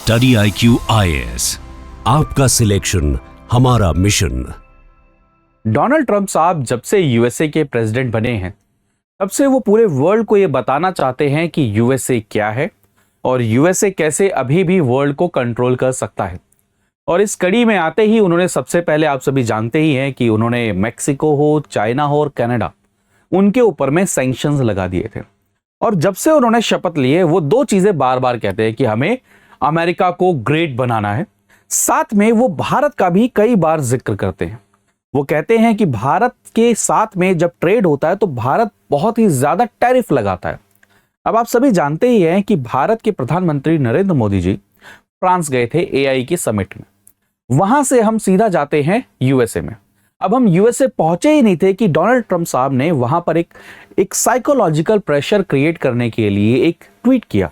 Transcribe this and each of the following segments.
Study IQ IAS, आपका selection हमारा mission. Donald Trump साहब जब से यूएसए के प्रेसिडेंट बने हैं तब से वो पूरे वर्ल्ड को ये बताना चाहते हैं कि यूएसए क्या है और यूएसए कैसे अभी भी वर्ल्ड को कंट्रोल कर सकता है। और इस कड़ी में आते ही उन्होंने सबसे पहले, आप सभी जानते ही हैं कि उन्होंने मैक्सिको हो, चाइना हो और कनाडा, उनके ऊपर में सैंक्शंस लगा दिए थे। और जब से उन्होंने शपथ लिए वो दो चीजें बार बार कहते हैं कि हमें अमेरिका को ग्रेट बनाना है। साथ में वो भारत का भी कई बार जिक्र करते हैं। वो कहते हैं कि भारत के साथ में जब ट्रेड होता है तो भारत बहुत ही ज्यादा टैरिफ लगाता है। अब आप सभी जानते ही हैं कि भारत के प्रधानमंत्री नरेंद्र मोदी जी फ्रांस गए थे AI के समिट में। वहां से हम सीधा जाते हैं यूएसए में। अब हम यूएसए पहुंचे ही नहीं थे कि डोनाल्ड ट्रंप साहब ने वहां पर एक साइकोलॉजिकल प्रेशर क्रिएट करने के लिए एक ट्वीट किया।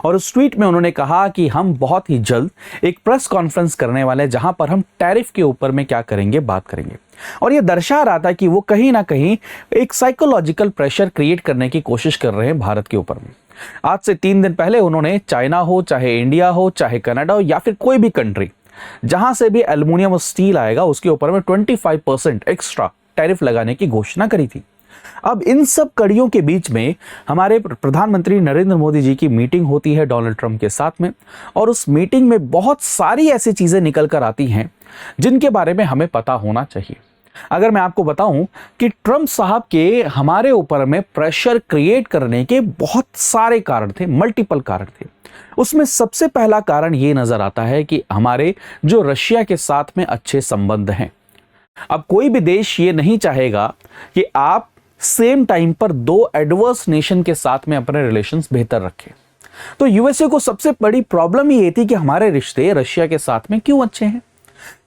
और उस ट्वीट में उन्होंने कहा कि हम बहुत ही जल्द एक प्रेस कॉन्फ्रेंस करने वाले हैं जहां पर हम टैरिफ के ऊपर में क्या करेंगे, बात करेंगे। और यह दर्शा रहा था कि वो कहीं ना कहीं एक साइकोलॉजिकल प्रेशर क्रिएट करने की कोशिश कर रहे हैं भारत के ऊपर में। आज से 3 दिन पहले उन्होंने चाइना हो, चाहे इंडिया हो, चाहे कनाडा हो या फिर कोई भी कंट्री जहां से भी एल्युमिनियम और स्टील आएगा उसके ऊपर में 25% एक्स्ट्रा टैरिफ लगाने की घोषणा करी थी। अब इन सब कड़ियों के बीच में हमारे प्रधानमंत्री नरेंद्र मोदी जी की मीटिंग होती है डोनाल्ड ट्रंप के साथ में। और उस मीटिंग में बहुत सारी ऐसी चीजें निकल कर आती हैं जिनके बारे में हमें पता होना चाहिए। अगर मैं आपको बताऊं कि ट्रंप साहब के हमारे ऊपर में प्रेशर क्रिएट करने के बहुत सारे कारण थे, मल्टीपल कारण थे। उसमें सबसे पहला कारण ये नजर आता है कि हमारे जो रशिया के साथ में अच्छे संबंध हैं। अब कोई भी देश ये नहीं चाहेगा कि आप सेम टाइम पर दो एडवर्स नेशन के साथ में अपने रिलेशंस बेहतर रखें। तो यूएसए को सबसे बड़ी प्रॉब्लम ये थी कि हमारे रिश्ते रशिया के साथ में क्यों अच्छे हैं।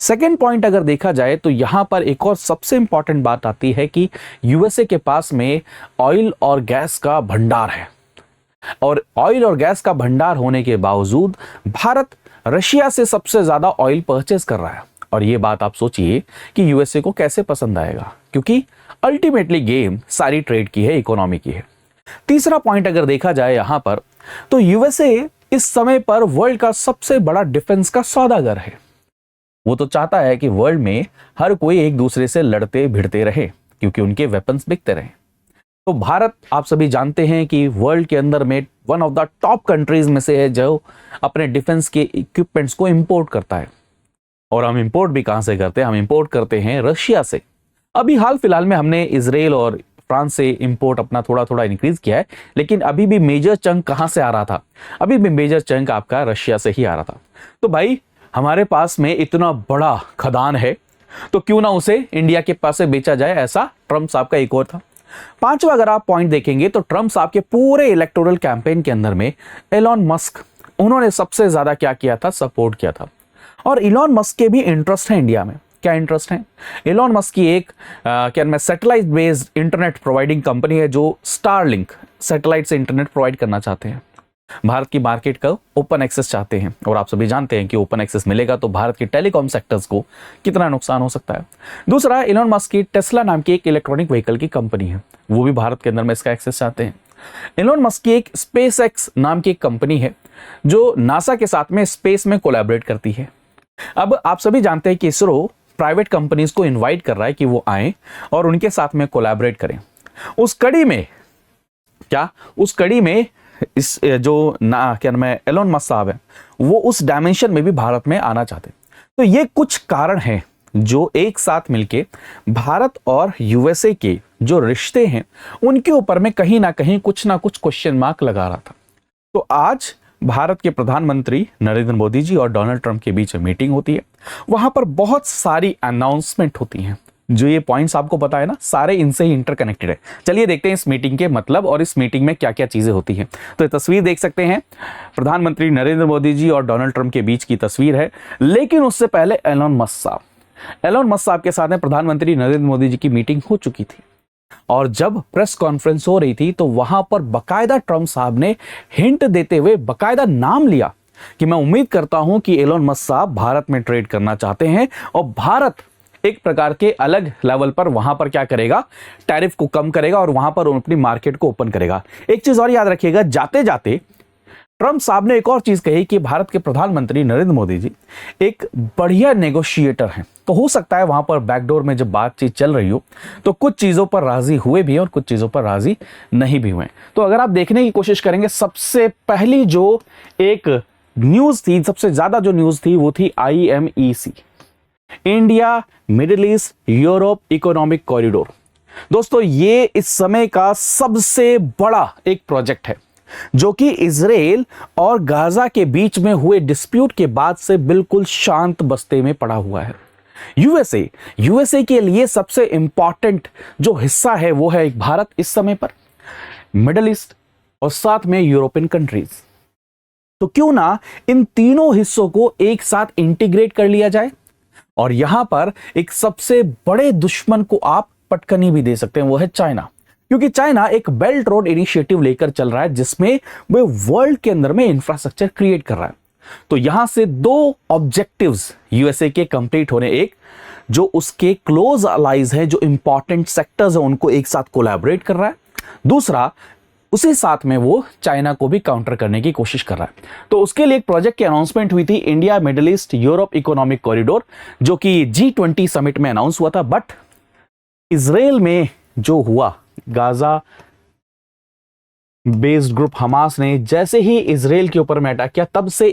सेकेंड पॉइंट अगर देखा जाए तो यहां पर एक और सबसे इंपॉर्टेंट बात आती है कि यूएसए के पास में ऑयल और गैस का भंडार है। और ऑयल और गैस का भंडार होने के बावजूद भारत रशिया से सबसे ज्यादा ऑयल परचेज कर रहा है। और ये बात आप सोचिए कि यूएसए को कैसे पसंद आएगा, क्योंकि अल्टीमेटली गेम सारी ट्रेड की है, इकोनॉमी की है। तीसरा पॉइंट अगर देखा जाए यहां पर तो यूएसए इस समय पर वर्ल्ड का सबसे बड़ा डिफेंस का सौदागर है। वो तो चाहता है कि वर्ल्ड में हर कोई एक दूसरे से लड़ते भिड़ते रहे क्योंकि उनके वेपन्स बिकते रहे। तो भारत, आप सभी जानते हैं कि वर्ल्ड के अंदर में one of the top countries में से है जो अपने डिफेंस के इक्विपमेंट्स को इंपोर्ट करता है। और हम इंपोर्ट भी कहां से करते हैं? हम इंपोर्ट करते हैं रशिया से। अभी हाल फिलहाल में हमने इजराइल और फ्रांस से इंपोर्ट अपना थोड़ा थोड़ा इंक्रीज किया है, लेकिन अभी भी मेजर चंक कहां से आ रहा था? अभी भी मेजर चंक आपका रशिया से ही आ रहा था। तो भाई, हमारे पास में इतना बड़ा खदान है तो क्यों ना उसे इंडिया के पास से बेचा जाए, ऐसा ट्रंप साहब का एक और था। पांचवा अगर आप पॉइंट देखेंगे तो ट्रंप साहब के पूरे इलेक्टोरल कैंपेन के अंदर में एलॉन मस्क, उन्होंने सबसे ज्यादा क्या किया था? सपोर्ट किया था। और इलॉन मस्क के भी इंटरेस्ट है इंडिया में। क्या इंटरेस्ट है? इलॉन मस्क की एक satellite based internet providing company है जो स्टारलिंक सैटेलाइट से इंटरनेट प्रोवाइड करना चाहते हैं। भारत की मार्केट का ओपन एक्सेस चाहते हैं। और आप सभी जानते हैं कि ओपन एक्सेस मिलेगा तो भारत के टेलीकॉम सेक्टर्स को कितना नुकसान हो सकता है। दूसरा, इलॉन मस्क की टेस्ला नाम की एक इलेक्ट्रॉनिक व्हीकल की कंपनी है, वो भी भारत के अंदर में इसका एक्सेस चाहते हैं। इलॉन मस्क की एक स्पेस एक्स नाम की एक कंपनी है जो नासा के साथ में स्पेस में कोलैबोरेट करती है। अब आप सभी जानते हैं कि इसरो प्राइवेट कंपनीज को इनवाइट कर रहा है कि वो आए और उनके साथ में कोलैबोरेट करें। उस कड़ी में इस जो एलोन मस्क साहब है वो उस डायमेंशन में भी भारत में आना चाहते हैं। तो ये कुछ कारण हैं जो एक साथ मिलके भारत और यूएसए के जो रिश्ते हैं उनके ऊपर में कहीं ना कहीं कुछ ना कुछ क्वेश्चन मार्क लगा रहा था। तो आज भारत के प्रधानमंत्री नरेंद्र मोदी जी और डोनाल्ड ट्रंप के बीच मीटिंग होती है। वहां पर बहुत सारी अनाउंसमेंट होती हैं। जो ये पॉइंट्स आपको पता है ना, सारे इनसे ही इंटरकनेक्टेड है। चलिए देखते हैं इस मीटिंग के मतलब और इस मीटिंग में क्या क्या चीजें होती हैं। तो ये तस्वीर देख सकते हैं, प्रधानमंत्री नरेंद्र मोदी जी और डोनाल्ड ट्रंप के बीच की तस्वीर है। लेकिन उससे पहले एलोन मस्क साहब के साथ में प्रधानमंत्री नरेंद्र मोदी जी की मीटिंग हो चुकी थी। और जब प्रेस कॉन्फ्रेंस हो रही थी तो वहां पर बकायदा ट्रंप साहब ने हिंट देते हुए बकायदा नाम लिया कि मैं उम्मीद करता हूं कि एलोन मस्क साहब भारत में ट्रेड करना चाहते हैं और भारत एक प्रकार के अलग लेवल पर वहां पर क्या करेगा? टैरिफ को कम करेगा और वहां पर अपनी मार्केट को ओपन करेगा। एक चीज और याद रखिएगा, जाते जाते ट्रंप साहब ने एक और चीज कही कि भारत के प्रधानमंत्री नरेंद्र मोदी जी एक बढ़िया नेगोशिएटर हैं। तो हो सकता है वहां पर बैकडोर में जब बातचीत चल रही हो तो कुछ चीजों पर राजी हुए भी हैं और कुछ चीजों पर राजी नहीं भी हुए। तो अगर आप देखने की कोशिश करेंगे, सबसे पहली जो एक न्यूज थी, सबसे ज्यादा जो न्यूज थी वो थी IMEC, India middle east Europe economic corridor. दोस्तों ये इस समय का सबसे बड़ा एक प्रोजेक्ट है जो कि इजराइल और गाजा के बीच में हुए डिस्प्यूट के बाद से बिल्कुल शांत बस्ते में पड़ा हुआ है। यूएसए के लिए सबसे इंपॉर्टेंट जो हिस्सा है वो है एक भारत इस समय पर, मिडिल ईस्ट और साथ में यूरोपियन कंट्रीज। तो क्यों ना इन तीनों हिस्सों को एक साथ इंटीग्रेट कर लिया जाए और यहां पर एक सबसे बड़े दुश्मन को आप पटकनी भी दे सकते हैं, वो है चाइना। क्योंकि चाइना एक बेल्ट रोड इनिशिएटिव लेकर चल रहा है जिसमें वो वर्ल्ड के अंदर में इंफ्रास्ट्रक्चर क्रिएट कर रहा है। तो यहां से दो ऑब्जेक्टिव्स यूएसए के कंप्लीट होने, एक जो उसके क्लोज अलाइज हैं, जो इंपॉर्टेंट सेक्टर्स हैं उनको एक साथ कोलैबोरेट कर रहा है, दूसरा उसी साथ में वो चाइना को भी काउंटर करने की कोशिश कर रहा है। तो उसके लिए एक प्रोजेक्ट की अनाउंसमेंट हुई थी, India middle east Europe economic corridor, जो कि G20 समिट में अनाउंस हुआ था। बट इजराइल में जो हुआ, गाजा बेस्ड ग्रुप हमास ने जैसे ही इजराइल के ऊपर में अटैक किया, तब से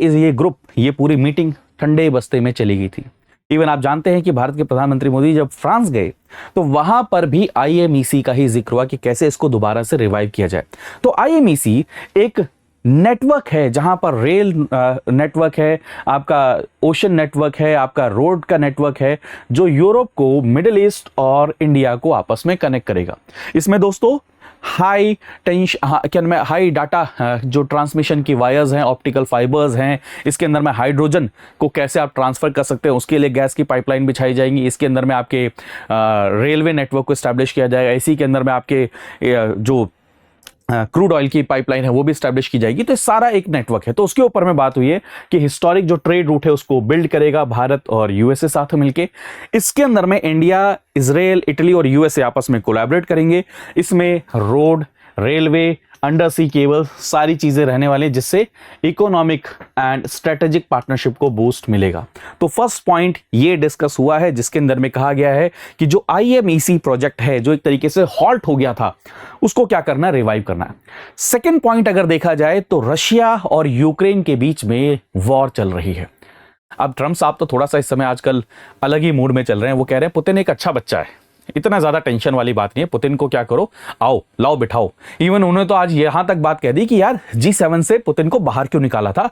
ये पूरी मीटिंग ठंडे बस्ते में चली गई थी। इवन आप जानते हैं कि भारत के प्रधानमंत्री मोदी जब फ्रांस गए तो वहां पर भी IMEC का ही जिक्र हुआ कि कैसे इसको दोबारा से रिवाइव किया जाए। तो IMEC एक नेटवर्क है जहां पर रेल नेटवर्क है, आपका ओशन नेटवर्क है, आपका रोड का नेटवर्क है, जो यूरोप को, मिडिल ईस्ट और इंडिया को आपस में कनेक्ट करेगा। इसमें दोस्तों हाई डाटा जो ट्रांसमिशन की वायर्स हैं, ऑप्टिकल फाइबर्स हैं, इसके अंदर में हाइड्रोजन को कैसे आप ट्रांसफर कर सकते हैं उसके लिए गैस की पाइपलाइन बिछाई जाएंगी। इसके अंदर में आपके रेलवे नेटवर्क को एस्टैब्लिश किया जाएगा। इसी के अंदर में आपके जो क्रूड ऑयल की पाइपलाइन है वो भी स्टैब्लिश की जाएगी। तो सारा एक नेटवर्क है। तो उसके ऊपर में बात हुई है कि हिस्टोरिक जो ट्रेड रूट है उसको बिल्ड करेगा भारत और यूएसए साथ मिलके। इसके अंदर में इंडिया, इजराइल, इटली और यूएसए आपस में कोलैबोरेट करेंगे। इसमें road, railway, under sea cable, सारी चीजें रहने वाली, जिससे इकोनॉमिक एंड स्ट्रेटेजिक पार्टनरशिप को बूस्ट मिलेगा। तो फर्स्ट पॉइंट ये डिस्कस हुआ है जिसके अंदर में कहा गया है कि जो IMEC प्रोजेक्ट है, जो एक तरीके से हॉल्ट हो गया था, उसको क्या करना है, रिवाइव करना है। सेकेंड पॉइंट अगर देखा जाए तो रशिया और यूक्रेन के बीच में वॉर चल रही है। अब ट्रंप साहब तो थोड़ा सा इस समय आजकल अलग ही मूड में चल रहे हैं। वो कह रहे हैं पुतिन एक अच्छा बच्चा है, इतना ज्यादा टेंशन वाली बात नहीं है, पुतिन को क्या करो, आओ लाओ बिठाओ। इवन उन्होंने तो आज यहां तक बात कह दी कि यार G7 से पुतिन को बाहर क्यों निकाला था,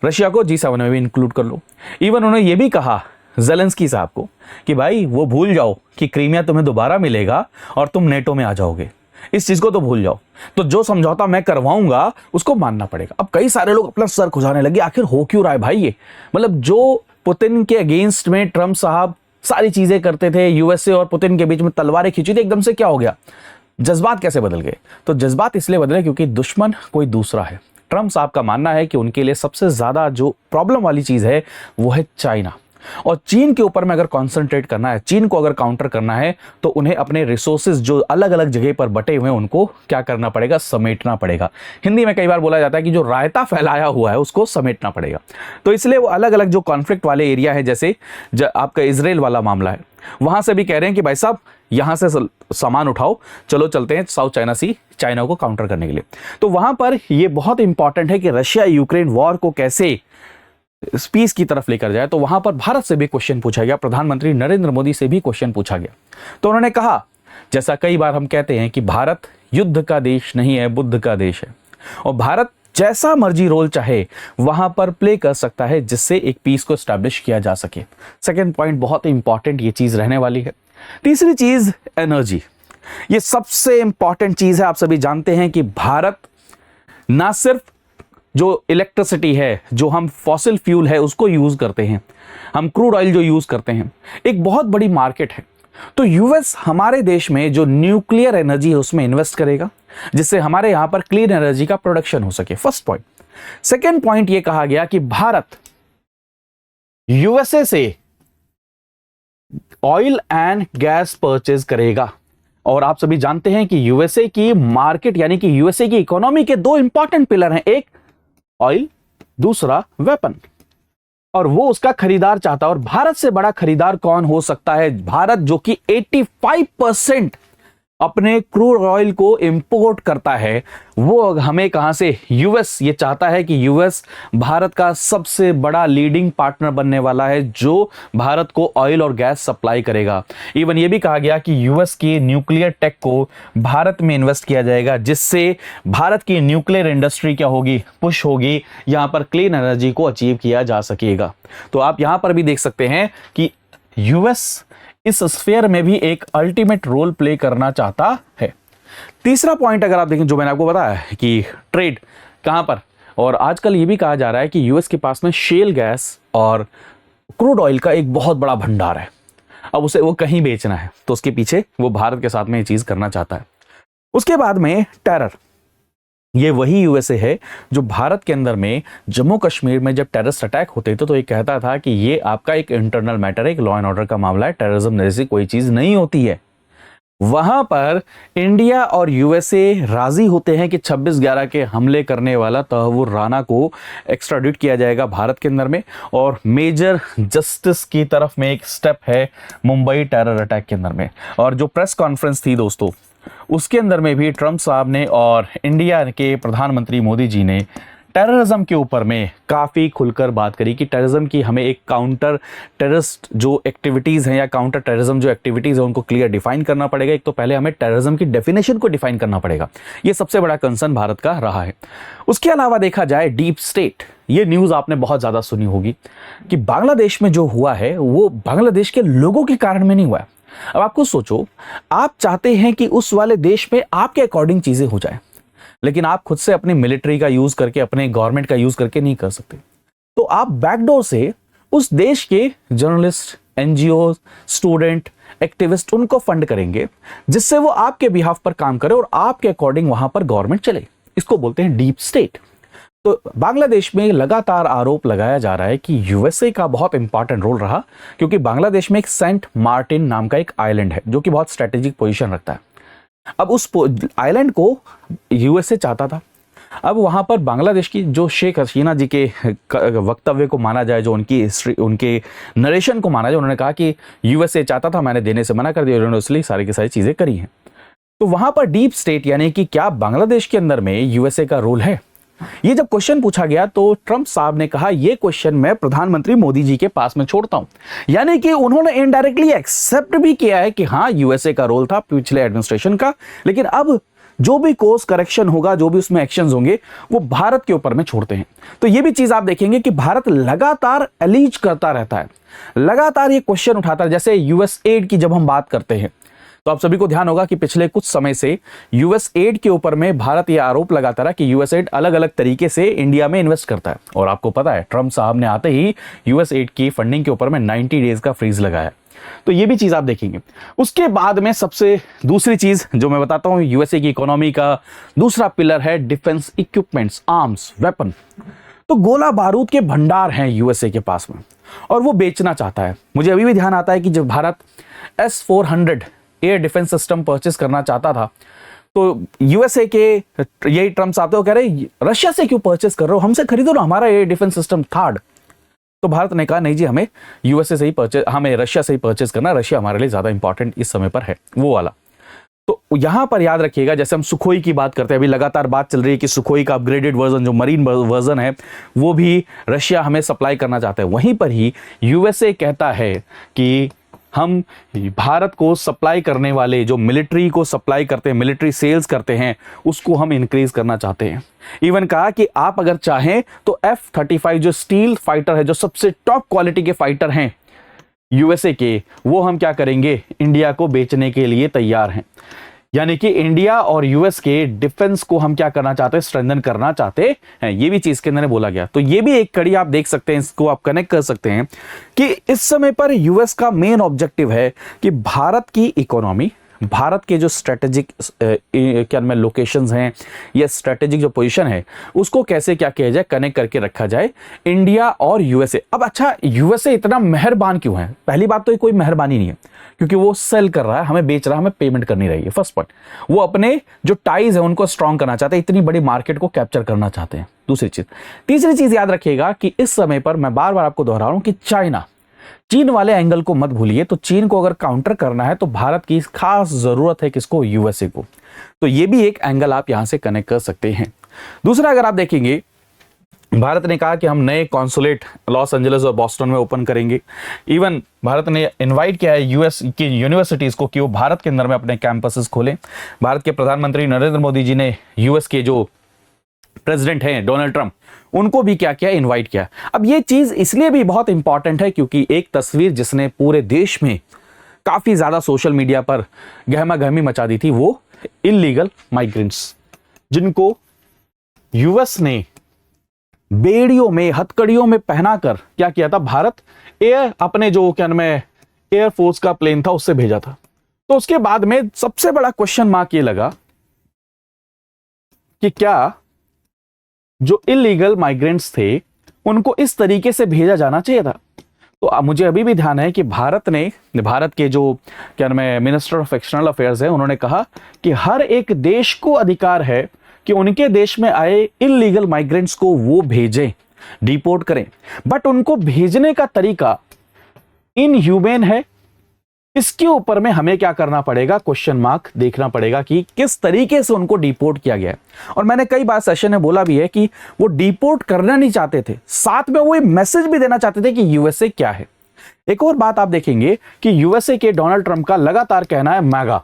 रशिया को G7 में भी इंक्लूड कर लो। इवन उन्होंने ये भी कहा ज़ेलेंस्की साहब को कि भाई वो भूल जाओ कि क्रीमिया तुम्हें दोबारा मिलेगा और तुम नेटो में आ जाओगे, इस चीज को तो भूल जाओ। तो जो समझौता मैं करवाऊंगा उसको मानना पड़ेगा। अब कई सारे लोग अपना सर खुजाने लगे, आखिर हो क्यों रहा है भाई ये, मतलब जो पुतिन के अगेंस्ट में ट्रंप साहब सारी चीजें करते थे, यूएसए और पुतिन के बीच में तलवारें खींची थी, एकदम से क्या हो गया, जज्बात कैसे बदल गए? तो जज्बात इसलिए बदले क्योंकि दुश्मन कोई दूसरा है। ट्रंप साहब का मानना है कि उनके लिए सबसे ज्यादा जो प्रॉब्लम वाली चीज है वो है चाइना, और चीन के ऊपर में अगर कॉन्सेंट्रेट करना है, चीन को अगर काउंटर करना है, तो उन्हें अपने रिसोर्सेज जो अलग अलग जगह पर बटे हुए हैं उनको क्या करना पड़ेगा, समेटना पड़ेगा। हिंदी में कई बार बोला जाता है कि जो रायता फैलाया हुआ है उसको समेटना पड़ेगा। तो इसलिए वो अलग अलग जो कॉन्फ्लिक्ट वाले एरिया है, जैसे आपका इजराइल वाला मामला है, वहां से भी कह रहे हैं कि भाई साहब यहां से सामान उठाओ, चलो चलते हैं साउथ चाइना सी, चाइना को काउंटर करने के लिए। तो वहां पर यह बहुत इंपॉर्टेंट है कि रशिया यूक्रेन वॉर को कैसे पीस की तरफ लेकर जाए। तो वहां पर भारत से भी क्वेश्चन पूछा गया, प्रधानमंत्री नरेंद्र मोदी से भी क्वेश्चन पूछा गया। तो उन्होंने कहा, जैसा कई बार हम कहते हैं कि भारत युद्ध का देश नहीं है, बुद्ध का देश है, और भारत जैसा मर्जी रोल चाहे वहां पर प्ले कर सकता है जिससे एक पीस को एस्टैब्लिश किया जा सके। सेकेंड पॉइंट बहुत इंपॉर्टेंट ये चीज रहने वाली है। तीसरी चीज एनर्जी, ये सबसे इंपॉर्टेंट चीज है। आप सभी जानते हैं कि भारत ना सिर्फ जो इलेक्ट्रिसिटी है, जो हम फॉसिल फ्यूल है उसको यूज करते हैं, हम क्रूड ऑयल जो यूज करते हैं, एक बहुत बड़ी मार्केट है। तो यूएस हमारे देश में जो न्यूक्लियर एनर्जी है उसमें इन्वेस्ट करेगा, जिससे हमारे यहां पर क्लीन एनर्जी का प्रोडक्शन हो सके। First point. सेकेंड पॉइंट यह कहा गया कि भारत यूएसए से ऑयल एंड गैस परचेज करेगा, और आप सभी जानते हैं कि यूएसए की मार्केट यानी कि यूएसए की इकोनॉमी के दो इंपॉर्टेंट पिलर हैं, एक ऑयल, दूसरा वेपन, और वो उसका खरीदार चाहता है। और भारत से बड़ा खरीदार कौन हो सकता है? भारत जो कि 85% अपने क्रूड ऑयल को इंपोर्ट करता है, वो हमें कहां से? यूएस। ये चाहता है कि यूएस भारत का सबसे बड़ा लीडिंग पार्टनर बनने वाला है, जो भारत को ऑयल और गैस सप्लाई करेगा। इवन ये भी कहा गया कि यूएस की न्यूक्लियर टेक को भारत में इन्वेस्ट किया जाएगा, जिससे भारत की न्यूक्लियर इंडस्ट्री क्या होगी? पुश होगी, यहां पर क्लीन एनर्जी को अचीव किया जा सकेगा। तो आप यहां पर भी देख सकते हैं कि यूएस इस स्फीयर में भी एक अल्टीमेट रोल प्ले करना चाहता है। तीसरा पॉइंट अगर आप देखें, जो मैंने आपको बताया कि ट्रेड कहां पर, और आजकल ये भी कहा जा रहा है कि यूएस के पास में शेल गैस और क्रूड ऑयल का एक बहुत बड़ा भंडार है। अब उसे वो कहीं बेचना है, तो उसके पीछे वो भारत के साथ में ये चीज करना चाहता है। उसके बाद में टेरर। ये वही यूएसए है जो भारत के अंदर में जम्मू कश्मीर में जब टेररिस्ट अटैक होते थे तो ये कहता था कि ये आपका एक इंटरनल मैटर है, एक लॉ एंड ऑर्डर का मामला है, टेररिज्म जैसी कोई चीज नहीं होती है। वहां पर इंडिया और यूएसए राजी होते हैं कि 26/11 के हमले करने वाला तहव्वुर राना को एक्स्ट्राडिट किया जाएगा भारत के अंदर में, और मेजर जस्टिस की तरफ में एक स्टेप है मुंबई टेरर अटैक के अंदर में। और जो प्रेस कॉन्फ्रेंस थी दोस्तों, उसके अंदर में भी ट्रंप साहब ने और इंडिया के प्रधानमंत्री मोदी जी ने टेररिज्म के ऊपर में काफ़ी खुलकर बात करी कि टेररिज्म की हमें एक काउंटर टेररिस्ट जो एक्टिविटीज़ हैं या काउंटर टेररिज्म जो एक्टिविटीज़ हैं उनको क्लियर डिफाइन करना पड़ेगा। एक तो पहले हमें टेररिज्म की डेफिनेशन को डिफाइन करना पड़ेगा, ये सबसे बड़ा कंसर्न भारत का रहा है। उसके अलावा देखा जाए डीप स्टेट, ये न्यूज़ आपने बहुत ज़्यादा सुनी होगी कि बांग्लादेश में जो हुआ है वो बांग्लादेश के लोगों के कारण में नहीं हुआ है। अब आपको सोचो, आप चाहते हैं कि उस वाले देश में आपके अकॉर्डिंग चीजें हो जाए, लेकिन आप खुद से अपनी मिलिट्री का यूज करके, अपने गवर्नमेंट का यूज करके नहीं कर सकते। तो आप बैकडोर से उस देश के जर्नलिस्ट, एनजीओ, स्टूडेंट, एक्टिविस्ट, उनको फंड करेंगे जिससे वो आपके बिहाफ पर काम करे और आपके अकॉर्डिंग वहां पर गवर्नमेंट चले। इसको बोलते हैं डीप स्टेट। तो बांग्लादेश में लगातार आरोप लगाया जा रहा है कि यूएसए का बहुत इंपॉर्टेंट रोल रहा, क्योंकि बांग्लादेश में एक सेंट मार्टिन नाम का एक आइलैंड है जो कि बहुत स्ट्रेटेजिक पोजीशन रखता है। अब उस आइलैंड को यूएसए चाहता था। अब वहां पर बांग्लादेश की जो शेख हसीना जी के वक्तव्य को माना जाए, जो उनकी हिस्ट्री, उनके नरेशन को माना जाए, उन्होंने कहा कि यूएसए चाहता था, मैंने देने से मना कर दिया, उन्होंने इसलिए सारी की सारी चीजें करी हैं। तो वहां पर डीप स्टेट यानी कि क्या बांग्लादेश के अंदर में यूएसए का रोल है? ये जब क्वेश्चन पूछा गया तो ट्रंप साहब ने कहा ये क्वेश्चन मैं प्रधानमंत्री मोदी जी के पास में छोड़ता हूं। यानी कि उन्होंने इनडायरेक्टली एक्सेप्ट भी किया है कि हां, यूएसए का रोल था पिछले एडमिनिस्ट्रेशन का, लेकिन अब जो भी कोर्स करेक्शन होगा, जो भी उसमें एक्शंस होंगे, वो भारत के ऊपर में छोड़ते हैं। तो ये भी चीज आप देखेंगे कि भारत लगातार एलीज करता रहता है, लगातार ये क्वेश्चन उठाता है। जैसे यूएस एड की जब हम बात करते हैं तो आप सभी को ध्यान होगा कि पिछले कुछ समय से यूएस एड के ऊपर में भारत यह आरोप लगाता रहा कि यूएस एड अलग अलग तरीके से इंडिया में इन्वेस्ट करता है। और आपको पता है ट्रंप साहब ने आते ही यूएस एड की फंडिंग के ऊपर में 90 डेज का फ्रीज लगाया। तो ये भी चीज आप देखेंगे। उसके बाद में सबसे दूसरी चीज जो मैं बताता हूं, यूएसए की इकोनॉमी का दूसरा पिलर है डिफेंस इक्विपमेंट्स, आर्म्स, वेपन। तो गोला बारूद के भंडार हैं यूएसए के पास में और वो बेचना चाहता है। मुझे अभी भी ध्यान आता है कि जब Bharat S-400 air defence system purchase करना चाहता था तो यूएसए के यही ट्रम्प साहब तो कह रहे रशिया से क्यों परचेस कर रहे हो, हमसे खरीदो ना हमारा एयर डिफेंस सिस्टम थर्ड। तो भारत ने कहा नहीं जी, हमें यूएसए से ही परचेस, हमें रशिया से ही परचेस करना, रशिया हमारे लिए ज्यादा इंपॉर्टेंट इस समय पर है, वो वाला। तो यहां पर याद रखिएगा, जैसे हम सुखोई की बात करते हैं, अभी लगातार बात चल रही है कि सुखोई का अपग्रेडेड वर्जन जो मरीन वर्जन है वो भी रशिया हमें सप्लाई करना चाहता है। वहीं पर ही यूएसए कहता है कि हम भारत को सप्लाई करने वाले जो मिलिट्री को सप्लाई करते हैं, मिलिट्री सेल्स करते हैं, उसको हम इंक्रीज करना चाहते हैं। इवन कहा कि आप अगर चाहें तो F-35 जो स्टील फाइटर है, जो सबसे टॉप क्वालिटी के फाइटर हैं यूएसए के, वो हम क्या करेंगे, इंडिया को बेचने के लिए तैयार हैं। यानी कि इंडिया और यूएस के डिफेंस को हम क्या करना चाहते हैं, स्ट्रेंथन करना चाहते हैं। ये भी चीज के अंदर बोला गया। तो ये भी एक कड़ी आप देख सकते हैं, इसको आप कनेक्ट कर सकते हैं कि इस समय पर यूएस का मेन ऑब्जेक्टिव है कि भारत की इकोनॉमी, भारत के जो स्ट्रेटेजिक क्या में लोकेशंस हैं या स्ट्रेटेजिक जो पोजीशन है उसको कैसे क्या किया जाए, कनेक्ट करके रखा जाए इंडिया और यूएसए। अब अच्छा, यूएसए इतना मेहरबान क्यों है? पहली बात तो ये कोई मेहरबानी नहीं है, क्योंकि वो सेल कर रहा है, हमें बेच रहा है, हमें पेमेंट करनी रही है। फर्स्ट पॉइंट, वो अपने जो टाइज है उनको स्ट्रॉन्ग करना चाहते हैं, इतनी बड़ी मार्केट को कैप्चर करना चाहते हैं। दूसरी चीज, तीसरी चीज याद रखिएगा कि इस समय पर मैं बार बार आपको दोहरा रहा हूं कि चीन वाले एंगल को मत भूलिए। तो चीन को अगर काउंटर करना है तो भारत की खास जरूरत है किसको? यूएसए को। तो ये भी एक एंगल आप यहां से कनेक्ट कर सकते हैं। दूसरा, अगर आप देखेंगे, भारत ने कहा कि हम नए कॉन्सुलेट लॉस एंजलिस और बॉस्टन में ओपन करेंगे। इवन भारत ने इनवाइट किया है यूएस की यूनिवर्सिटीज को कि वो भारत के अंदर में अपने कैंपसेस खोलें। भारत के प्रधानमंत्री नरेंद्र मोदी जी ने यूएस के जो प्रेसिडेंट हैं डोनाल्ड ट्रंप, उनको भी क्या किया? इनवाइट किया। अब ये चीज इसलिए भी बहुत इंपॉर्टेंट है क्योंकि एक तस्वीर जिसने पूरे देश में काफी ज्यादा सोशल मीडिया पर गहमा गहमी मचा दी थी, वो इलीगल माइग्रेंट्स, जिनको यूएस ने बेड़ियों में, हथकड़ियों में पहनाकर क्या किया था? भारत अपने जो क्या नाम है एयरफोर्स का प्लेन था उससे भेजा था। तो उसके बाद में सबसे बड़ा क्वेश्चन मार्क ये लगा कि क्या जो इलीगल माइग्रेंट्स थे उनको इस तरीके से भेजा जाना चाहिए था? तो मुझे अभी भी ध्यान है कि भारत के जो क्या नाम है मिनिस्टर ऑफ एक्सटर्नल अफेयर्स है, उन्होंने कहा कि हर एक देश को अधिकार है कि उनके देश में आए इलीगल माइग्रेंट्स को वो भेजें, डिपोर्ट करें, बट उनको भेजने का तरीका इनह्यूमन है। इसके ऊपर में हमें क्या करना पड़ेगा? क्वेश्चन मार्क देखना पड़ेगा कि किस तरीके से उनको डिपोर्ट किया गया है। और मैंने कई बार सेशन में बोला भी है कि वो डिपोर्ट करना नहीं चाहते थे, साथ में वो मैसेज भी देना चाहते थे कि यूएसए क्या है। एक और बात आप देखेंगे कि यूएसए के डोनाल्ड ट्रंप का लगातार कहना है mega,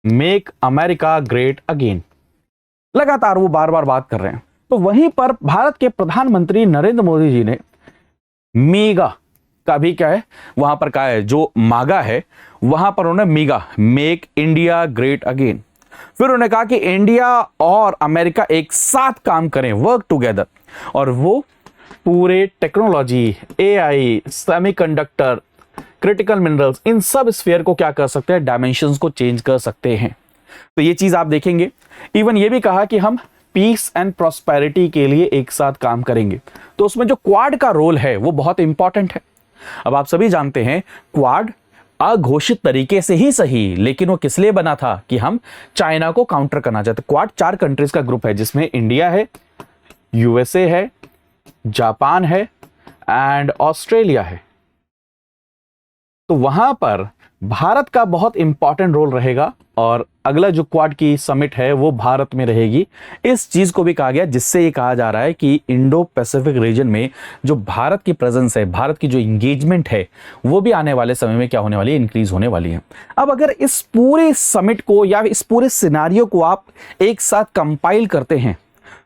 make America great again, लगातार वो बार बार बात कर रहे हैं। तो वहीं पर भारत के प्रधानमंत्री नरेंद्र मोदी जी ने मेगा का भी क्या है वहां पर कहा है, जो मागा है वहां पर उन्होंने मीगा, मेक इंडिया ग्रेट अगेन। फिर उन्होंने कहा कि इंडिया और अमेरिका एक साथ काम करें, वर्क टुगेदर, और वो पूरे technology, AI, semiconductor, critical minerals, इन सब स्फीयर को क्या कर सकते हैं? डायमेंशंस को चेंज कर सकते हैं। तो ये चीज आप देखेंगे। इवन ये भी कहा कि हम पीस एंड प्रॉस्पेरिटी के लिए एक साथ काम करेंगे। तो उसमें जो क्वाड का रोल है वो बहुत इंपॉर्टेंट है। अब आप सभी जानते हैं क्वाड अघोषित तरीके से ही सही, लेकिन वो किस लिए बना था? कि हम चाइना को काउंटर करना चाहते। क्वाड 4 कंट्रीज का ग्रुप है जिसमें इंडिया है, यूएसए है, जापान है एंड ऑस्ट्रेलिया है। तो वहां पर भारत का बहुत इंपॉर्टेंट रोल रहेगा और अगला जो क्वाड की समिट है वो भारत में रहेगी। इस चीज को भी कहा गया, जिससे ये कहा जा रहा है कि इंडो पैसिफिक रीजन में जो भारत की प्रेजेंस है, भारत की जो इंगेजमेंट है, वो भी आने वाले समय में क्या होने वाली है? इंक्रीज होने वाली है। अब अगर इस पूरे समिट को या इस पूरे सिनारियो को आप एक साथ कंपाइल करते हैं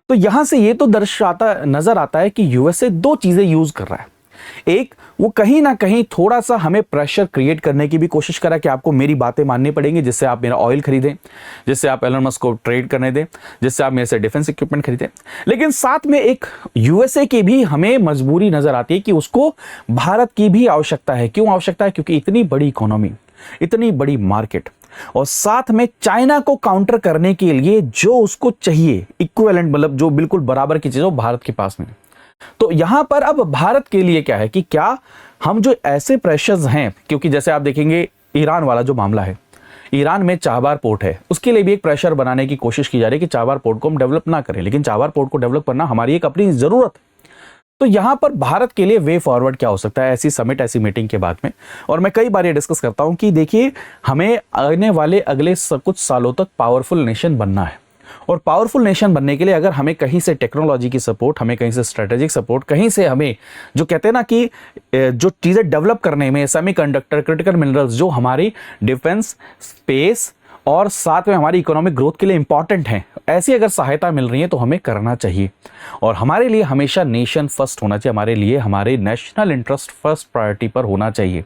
तो यहां से ये तो नजर आता है कि यूएसए 2 चीजें यूज कर रहा है। एक, वो कहीं ना कहीं थोड़ा सा हमें प्रेशर क्रिएट करने की भी कोशिश करा कि आपको मेरी बातें माननी पड़ेंगी, जिससे आप मेरा ऑयल खरीदें, जिससे आप एलन मस्क को ट्रेड करने दें, जिससे आप मेरे से डिफेंस इक्विपमेंट खरीदें। लेकिन साथ में एक यूएसए की भी हमें मजबूरी नजर आती है कि उसको भारत की भी आवश्यकता है। क्यों आवश्यकता है? क्योंकि इतनी बड़ी इकोनॉमी, इतनी बड़ी मार्केट, और साथ में चाइना को काउंटर करने के लिए जो उसको चाहिए इक्विवेलेंट, मतलब जो बिल्कुल बराबर की चीज, वो भारत के पास में। तो यहां पर अब भारत के लिए क्या है कि क्या हम जो ऐसे प्रेशर्स हैं, क्योंकि जैसे आप देखेंगे ईरान वाला जो मामला है, ईरान में चाबार पोर्ट है, उसके लिए भी एक प्रेशर बनाने की कोशिश की जा रही है कि चाबार पोर्ट को हम डेवलप ना करें, लेकिन चाबार पोर्ट को डेवलप करना हमारी एक अपनी जरूरत है। तो यहां पर भारत के लिए वे फॉरवर्ड क्या हो सकता है ऐसी समिट, ऐसी मीटिंग के बाद में? और मैं कई बार ये डिस्कस करता हूं कि देखिए, हमें आने वाले अगले कुछ सालों तक पावरफुल नेशन बनना है, और पावरफुल नेशन बनने के लिए अगर हमें कहीं से टेक्नोलॉजी की सपोर्ट, हमें कहीं से स्ट्रेटेजिक सपोर्ट, कहीं से हमें जो कहते हैं ना कि जो चीज़ें डेवलप करने में, सेमीकंडक्टर, क्रिटिकल मिनरल्स, जो हमारी डिफेंस, स्पेस और साथ में हमारी इकोनॉमिक ग्रोथ के लिए इंपॉर्टेंट हैं, ऐसी अगर सहायता मिल रही है तो हमें करना चाहिए। और हमारे लिए हमेशा नेशन फर्स्ट होना चाहिए, हमारे लिए हमारे नेशनल इंटरेस्ट फर्स्ट प्रायोरिटी पर होना चाहिए।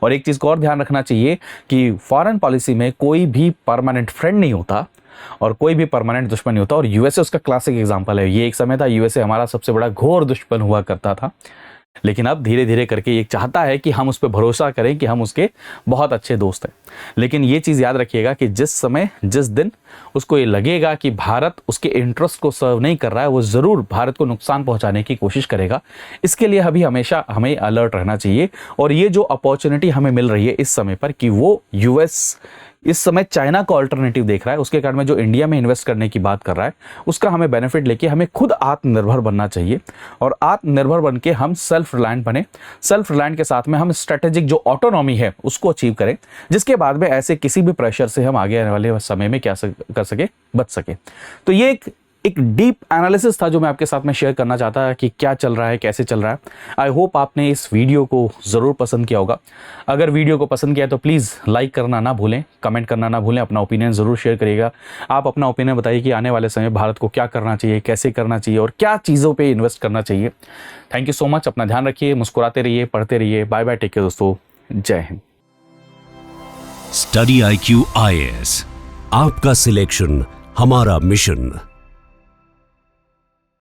और एक चीज़ को और ध्यान रखना चाहिए कि फॉरेन पॉलिसी में कोई भी परमानेंट फ्रेंड नहीं होता और कोई भी परमानेंट दुश्मन नहीं होता, और यूएसए उसका क्लासिक एग्जांपल है। ये एक समय था यूएसए हमारा सबसे बड़ा घोर दुश्मन हुआ करता था, लेकिन अब धीरे धीरे करके ये चाहता है कि हम उस पर भरोसा करें कि हम उसके बहुत अच्छे दोस्त हैं। लेकिन ये चीज़ याद रखिएगा कि जिस समय जिस दिन उसको ये लगेगा कि भारत उसके इंटरेस्ट को सर्व नहीं कर रहा है, वो ज़रूर भारत को नुकसान पहुंचाने की कोशिश करेगा। इसके लिए अभी हमेशा हमें अलर्ट रहना चाहिए। और ये जो अपॉर्चुनिटी हमें मिल रही है इस समय पर कि वो यूएस इस समय चाइना को अल्टरनेटिव देख रहा है, उसके कारण में जो इंडिया में इन्वेस्ट करने की बात कर रहा है, उसका हमें बेनिफिट लेके हमें खुद आत्मनिर्भर बनना चाहिए। और आत्मनिर्भर बन के हम सेल्फ रिलायंट बने। सेल्फ रिलायंट के साथ में हम स्ट्रेटेजिक जो ऑटोनॉमी है उसको अचीव करें, जिसके बाद में ऐसे किसी भी प्रेशर से हम आगे आने वाले समय में क्या कर सके, बच सके। तो ये एक डीप एनालिसिस था जो मैं आपके साथ में शेयर करना चाहता कि क्या चल रहा है, कैसे चल रहा है। आई होप आपने इस वीडियो को ज़रूर पसंद किया होगा। अगर वीडियो को पसंद किया तो प्लीज़ लाइक करना ना भूलें, कमेंट करना ना भूलें, अपना ओपिनियन ज़रूर शेयर करिएगा। आप अपना ओपिनियन बताइए कि आने वाले समय भारत को क्या करना चाहिए, कैसे करना चाहिए और क्या चीज़ों पर इन्वेस्ट करना चाहिए। Thank you so much. अपना ध्यान रखिए, मुस्कुराते रहिए, पढ़ते रहिए। बाय बाय, टेक केयर दोस्तों। जय हिंद। स्टडी IQ IAS, आपका सिलेक्शन हमारा मिशन।